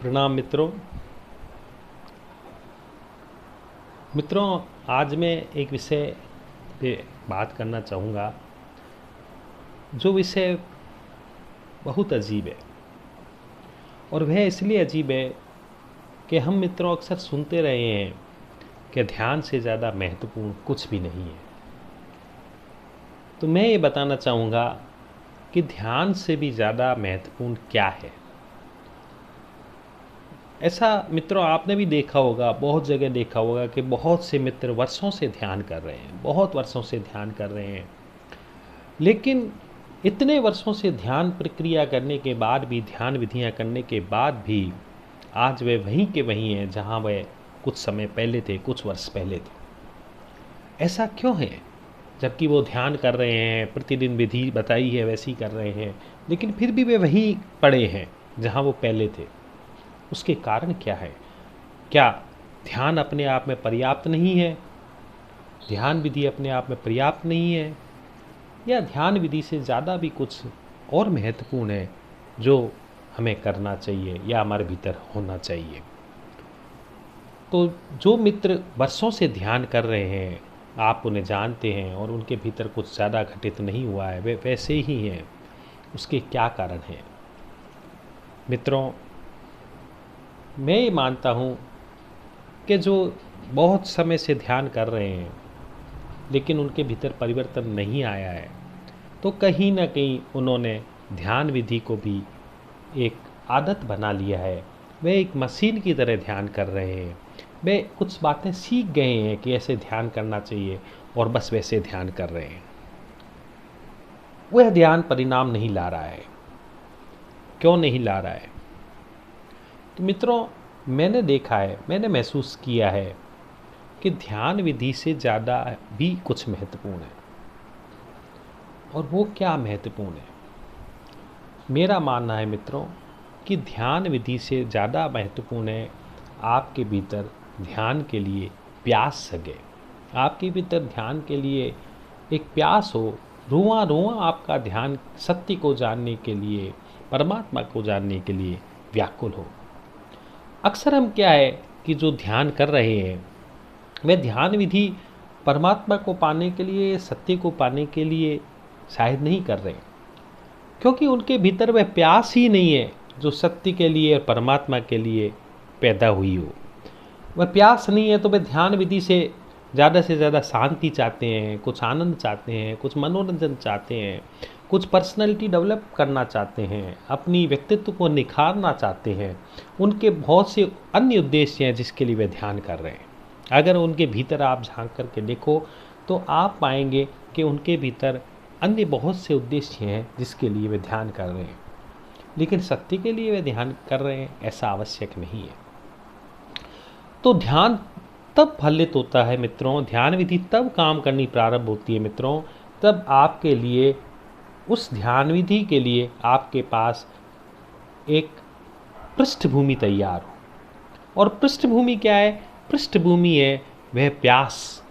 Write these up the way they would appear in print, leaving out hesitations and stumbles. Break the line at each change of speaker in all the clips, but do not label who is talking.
प्रणाम मित्रों। आज मैं एक विषय पे बात करना चाहूँगा जो विषय बहुत अजीब है। और वह इसलिए अजीब है कि हम मित्रों अक्सर सुनते रहे हैं कि ध्यान से ज़्यादा महत्वपूर्ण कुछ भी नहीं है। तो मैं ये बताना चाहूँगा कि ध्यान से भी ज़्यादा महत्वपूर्ण क्या है। ऐसा मित्रों आपने भी देखा होगा, बहुत जगह देखा होगा कि बहुत से मित्र वर्षों से ध्यान कर रहे हैं, बहुत वर्षों से ध्यान कर रहे हैं, लेकिन इतने वर्षों से ध्यान प्रक्रिया करने के बाद भी, ध्यान विधियां करने के बाद भी आज वे वहीं के वहीं हैं जहां वे कुछ समय पहले थे, कुछ वर्ष पहले थे। ऐसा क्यों है? जबकि वो ध्यान कर रहे हैं, प्रतिदिन विधि बताई है वैसी कर रहे हैं, लेकिन फिर भी वे वहीं पड़े हैं जहां वो पहले थे। उसके कारण क्या है? क्या ध्यान अपने आप में पर्याप्त नहीं है? ध्यान विधि अपने आप में पर्याप्त नहीं है, या ध्यान विधि से ज़्यादा भी कुछ और महत्वपूर्ण है जो हमें करना चाहिए या हमारे भीतर होना चाहिए? तो जो मित्र वर्षों से ध्यान कर रहे हैं, आप उन्हें जानते हैं और उनके भीतर कुछ ज़्यादा घटित नहीं हुआ है, वे वैसे ही हैं। उसके क्या कारण हैं? मित्रों, मैं ये मानता हूँ कि जो बहुत समय से ध्यान कर रहे हैं लेकिन उनके भीतर परिवर्तन नहीं आया है, तो कहीं ना कहीं उन्होंने ध्यान विधि को भी एक आदत बना लिया है। वे एक मशीन की तरह ध्यान कर रहे हैं। वे कुछ बातें सीख गए हैं कि ऐसे ध्यान करना चाहिए और बस वैसे ध्यान कर रहे हैं। वह ध्यान परिणाम नहीं ला रहा है। क्यों नहीं ला रहा है? तो मित्रों, मैंने देखा है, मैंने महसूस किया है कि ध्यान विधि से ज़्यादा भी कुछ महत्वपूर्ण है। और वो क्या महत्वपूर्ण है? मेरा मानना है मित्रों कि ध्यान विधि से ज़्यादा महत्वपूर्ण है आपके भीतर ध्यान के लिए प्यास जगे। आपके भीतर ध्यान के लिए एक प्यास हो, रुआ रुआ आपका ध्यान सत्य को जानने के लिए, परमात्मा को जानने के लिए व्याकुल हो। अक्सर हम क्या है कि जो ध्यान कर रहे हैं वे ध्यान विधि परमात्मा को पाने के लिए, सत्य को पाने के लिए शायद नहीं कर रहे, क्योंकि उनके भीतर वह प्यास ही नहीं है जो सत्य के लिए और परमात्मा के लिए पैदा हुई हो। वह प्यास नहीं है तो वे ध्यान विधि से ज़्यादा शांति चाहते हैं, कुछ आनंद चाहते हैं, कुछ मनोरंजन चाहते हैं, कुछ पर्सनैलिटी डेवलप करना चाहते हैं, अपनी व्यक्तित्व को निखारना चाहते हैं। उनके बहुत से अन्य उद्देश्य हैं जिसके लिए वे ध्यान कर रहे हैं। अगर उनके भीतर आप झांक करके देखो तो आप पाएंगे कि उनके भीतर अन्य बहुत से उद्देश्य हैं जिसके लिए वे ध्यान कर रहे हैं, लेकिन सत्य के लिए वे ध्यान कर रहे हैं ऐसा आवश्यक नहीं है। तो ध्यान तब फलित होता है मित्रों, ध्यान विधि तब काम करनी प्रारंभ होती है मित्रों, तब आपके लिए, उस ध्यान विधि के लिए आपके पास एक पृष्ठभूमि तैयार हो। और पृष्ठभूमि क्या है? पृष्ठभूमि है वह प्यास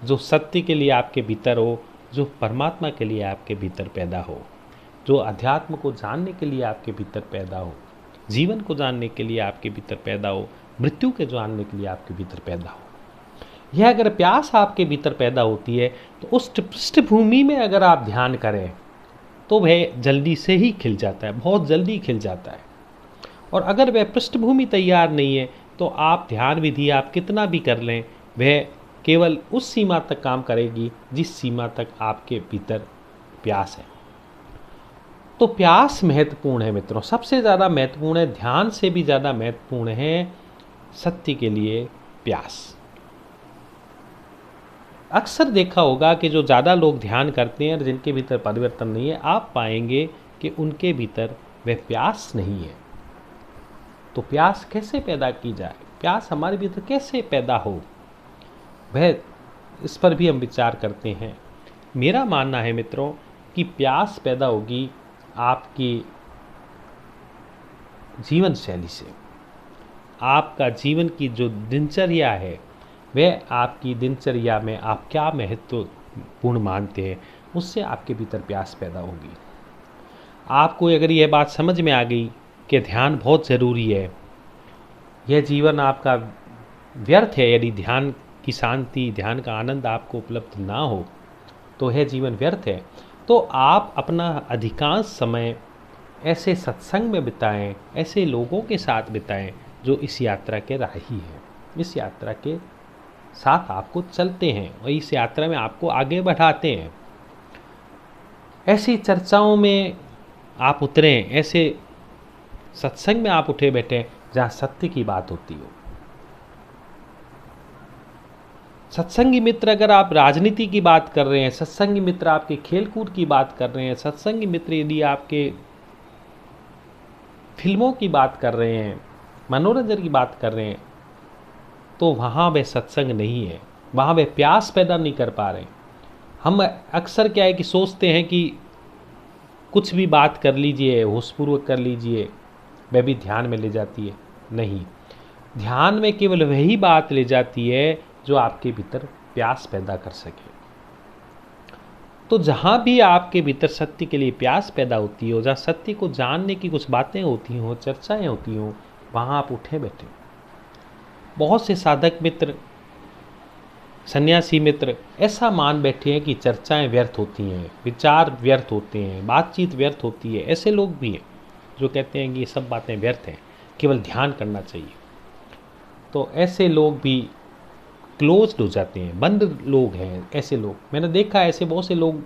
जो सत्य के लिए आपके भीतर हो, जो परमात्मा के लिए आपके भीतर पैदा हो, जो अध्यात्म को जानने के लिए आपके भीतर पैदा हो, जीवन को जानने के लिए आपके भीतर पैदा हो, मृत्यु के जानने के लिए आपके भीतर पैदा हो। यह अगर प्यास आपके भीतर पैदा होती है तो उस पृष्ठभूमि में अगर आप ध्यान करें तो वह जल्दी से ही खिल जाता है, बहुत जल्दी खिल जाता है। और अगर वह पृष्ठभूमि तैयार नहीं है तो आप ध्यान विधि आप कितना भी कर लें, वह केवल उस सीमा तक काम करेगी जिस सीमा तक आपके भीतर प्यास है। तो प्यास महत्वपूर्ण है मित्रों, सबसे ज़्यादा महत्वपूर्ण है, ध्यान से भी ज़्यादा महत्वपूर्ण है सत्य के लिए प्यास। अक्सर देखा होगा कि जो ज़्यादा लोग ध्यान करते हैं और जिनके भीतर परिवर्तन नहीं है, आप पाएंगे कि उनके भीतर वह प्यास नहीं है। तो प्यास कैसे पैदा की जाए? प्यास हमारे भीतर कैसे पैदा हो, वह इस पर भी हम विचार करते हैं। मेरा मानना है मित्रों कि प्यास पैदा होगी आपकी जीवन शैली से। आपका जीवन की जो दिनचर्या है, वह आपकी दिनचर्या में आप क्या महत्वपूर्ण मानते हैं, उससे आपके भीतर प्यास पैदा होगी। आपको अगर यह बात समझ में आ गई कि ध्यान बहुत ज़रूरी है, यह जीवन आपका व्यर्थ है। यदि ध्यान की शांति, ध्यान का आनंद आपको उपलब्ध ना हो तो यह जीवन व्यर्थ है। तो आप अपना अधिकांश समय ऐसे सत्संग में बिताएं, ऐसे लोगों के साथ बिताएं जो इस यात्रा के राही हैं, इस यात्रा के साथ आपको चलते हैं और इस यात्रा में आपको आगे बढ़ाते हैं। ऐसी चर्चाओं में आप उतरें, ऐसे सत्संग में आप उठे बैठें जहाँ सत्य की बात होती हो। सत्संगी मित्र अगर आप राजनीति की बात कर रहे हैं, सत्संगी मित्र आपके खेलकूद की बात कर रहे हैं, सत्संगी मित्र यदि आपके फिल्मों की बात कर रहे हैं, मनोरंजन की बात कर रहे हैं, तो वहाँ वह सत्संग नहीं है, वहाँ वह प्यास पैदा नहीं कर पा रहे। हम अक्सर क्या है कि सोचते हैं कि कुछ भी बात कर लीजिए, होशपूर्वक कर लीजिए, वह भी ध्यान में ले जाती है। नहीं, ध्यान में केवल वही बात ले जाती है जो आपके भीतर प्यास पैदा कर सके। तो जहाँ भी आपके भीतर सत्य के लिए प्यास पैदा होती हो, जहाँ सत्य को जानने की कुछ बातें होती हों, चर्चाएं होती हों, वहाँ आप उठे बैठे। बहुत से साधक मित्र, सन्यासी मित्र ऐसा मान बैठे हैं कि चर्चाएं व्यर्थ होती हैं, विचार व्यर्थ होते हैं, बातचीत व्यर्थ होती है। ऐसे लोग भी हैं जो कहते हैं कि ये सब बातें व्यर्थ हैं, केवल ध्यान करना चाहिए। तो ऐसे लोग भी क्लोज्ड हो जाते हैं, बंद लोग हैं ऐसे लोग। मैंने देखा ऐसे बहुत से लोग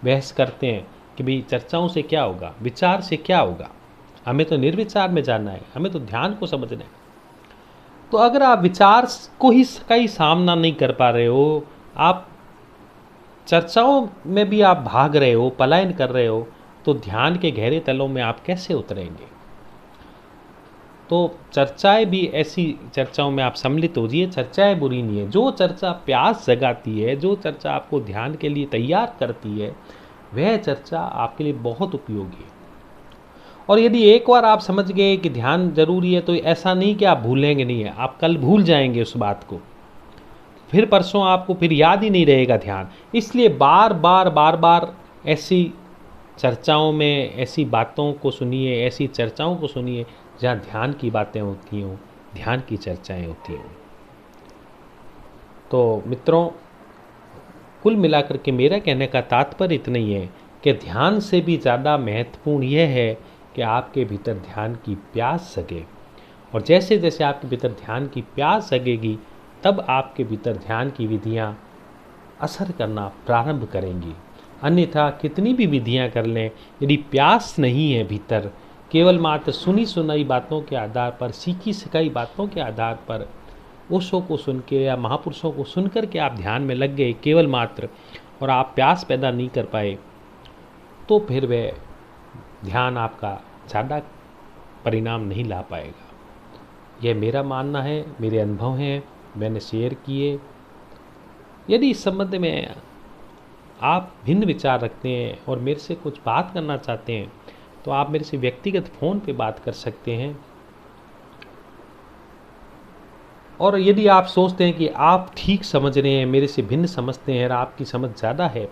बहस करते हैं कि भाई चर्चाओं से क्या होगा, विचार से क्या होगा, हमें तो निर्विचार में जाना है, हमें तो ध्यान को समझना है। तो अगर आप विचार को ही का ही सामना नहीं कर पा रहे हो, आप चर्चाओं में भी आप भाग रहे हो, पलायन कर रहे हो, तो ध्यान के गहरे तलों में आप कैसे उतरेंगे। तो चर्चाएं भी, ऐसी चर्चाओं में आप सम्मिलित हो जाइए। चर्चाएं बुरी नहीं है, जो चर्चा प्यास जगाती है, जो चर्चा आपको ध्यान के लिए तैयार करती है, वह चर्चा आपके लिए बहुत उपयोगी है। और यदि एक बार आप समझ गए कि ध्यान जरूरी है तो ऐसा नहीं कि आप भूलेंगे नहीं है, आप कल भूल जाएंगे उस बात को, फिर परसों आपको फिर याद ही नहीं रहेगा ध्यान। इसलिए बार बार ऐसी चर्चाओं में, ऐसी बातों को सुनिए, ऐसी चर्चाओं को सुनिए जहाँ ध्यान की बातें होती हों, ध्यान की चर्चाएं होती हों। तो मित्रों, कुल मिलाकर के मेरा कहने का तात्पर्य इतना ही है कि ध्यान से भी ज़्यादा महत्वपूर्ण यह है कि आपके भीतर ध्यान की प्यास जगे। और जैसे जैसे आपके भीतर ध्यान की प्यास जगेगी, तब आपके भीतर ध्यान की विधियाँ असर करना प्रारंभ करेंगी। अन्यथा कितनी भी विधियाँ कर लें, यदि प्यास नहीं है भीतर, केवल मात्र सुनी सुनाई बातों के आधार पर, सीखी सिखाई बातों के आधार पर, ओशो को सुन के या महापुरुषों को सुनकर के आप ध्यान में लग गए केवल मात्र, और आप प्यास पैदा नहीं कर पाए, तो फिर वह ध्यान आपका ज़्यादा परिणाम नहीं ला पाएगा। यह मेरा मानना है, मेरे अनुभव हैं, मैंने शेयर किए। यदि इस संबंध में आप भिन्न विचार रखते हैं और मेरे से कुछ बात करना चाहते हैं, तो आप मेरे से व्यक्तिगत फ़ोन पे बात कर सकते हैं। और यदि आप सोचते हैं कि आप ठीक समझ रहे हैं, मेरे से भिन्न समझते हैं और आपकी समझ ज़्यादा है,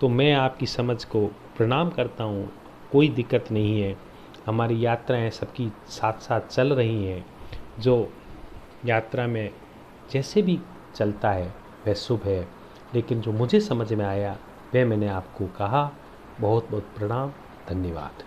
तो मैं आपकी समझ को प्रणाम करता हूँ। कोई दिक्कत नहीं है, हमारी यात्राएं सबकी साथ साथ चल रही हैं। जो यात्रा में जैसे भी चलता है वह शुभ है, लेकिन जो मुझे समझ में आया वह मैंने आपको कहा। बहुत बहुत प्रणाम, धन्यवाद।